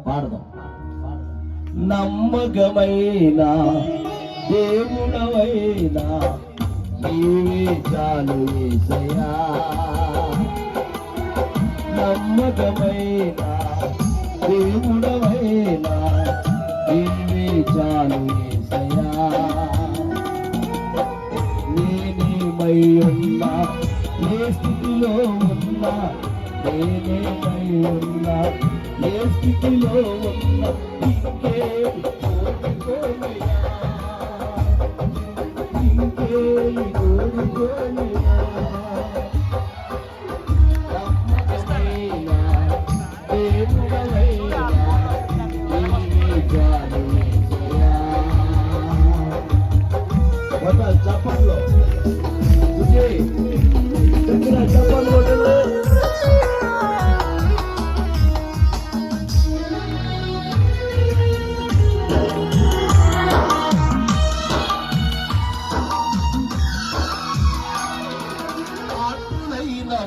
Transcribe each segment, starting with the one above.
పాడదాం. నమ్మకమైన దేవుడవైనా నీవే చాలు యేసయ్యా. నమ్మకమైన దేవుడవైనా నీవే చాలు యేసయ్యా. నేనేమై ఉన్నా ఏ స్థితిలో ఉన్నా, నేనేమై ఉన్నా ఏ స్థితిలో ఉన్నా, ఇంకేమి కోరుకోనయ్యా, ఇంకేమి కోరుకోనయ్యా. నమ్మకమైన దేవుడవైనా నీవే చాలు యేసయ్యా. చప్పట్లో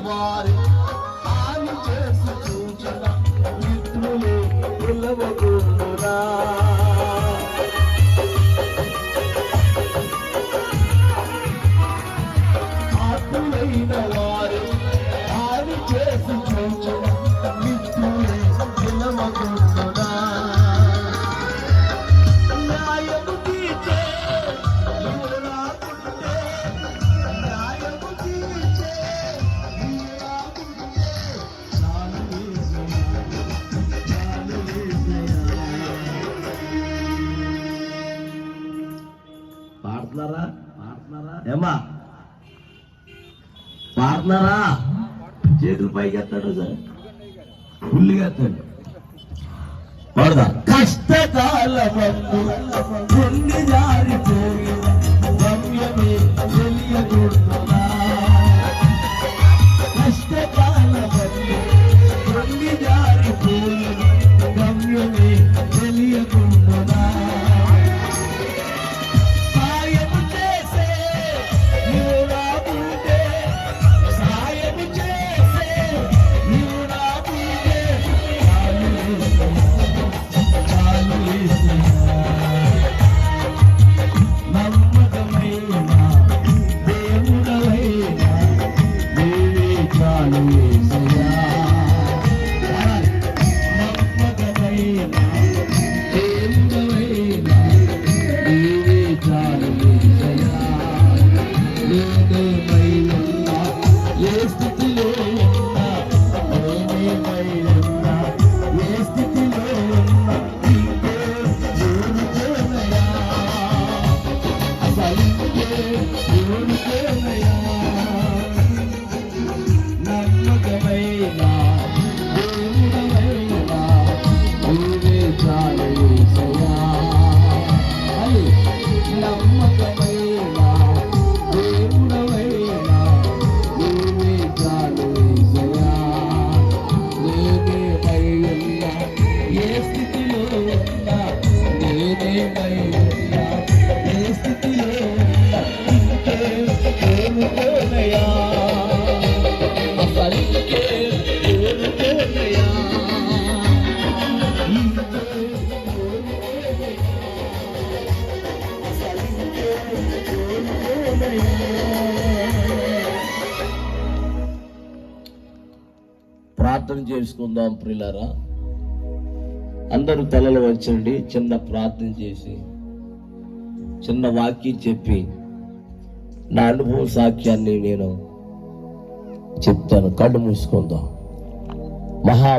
వారి హాని చేసి చూచిన మిత్రులే పిలవకుండురా. ఆత్ములైన వారి హాని చేసి చూచిన మిత్రులే పిలవకుండురా. న్యాయము తీర్చే ఏమా పాడుతున్నారా? చేతులు పైకి ఎత్తాడు సార్, ఫుల్గా ఎత్తాడు. పాడదా. కష్టకాలమందు కొన్ని జారిపోయిన గమ్యమే తెలియకుండునా. కష్టకాలమందు కొన్ని జారిపోయిన గమ్యమే తెలియకుండునా. ప్రార్థన చేసుకుందాం ప్రియులారా. అందరూ తలలు వంచండి. చిన్న ప్రార్థన చేసి చిన్న వాక్యం చెప్పి నా అనుభవ సాక్ష్యాన్ని నేను చెప్తాను. కళ్ళు మూసుకుందాం. మహా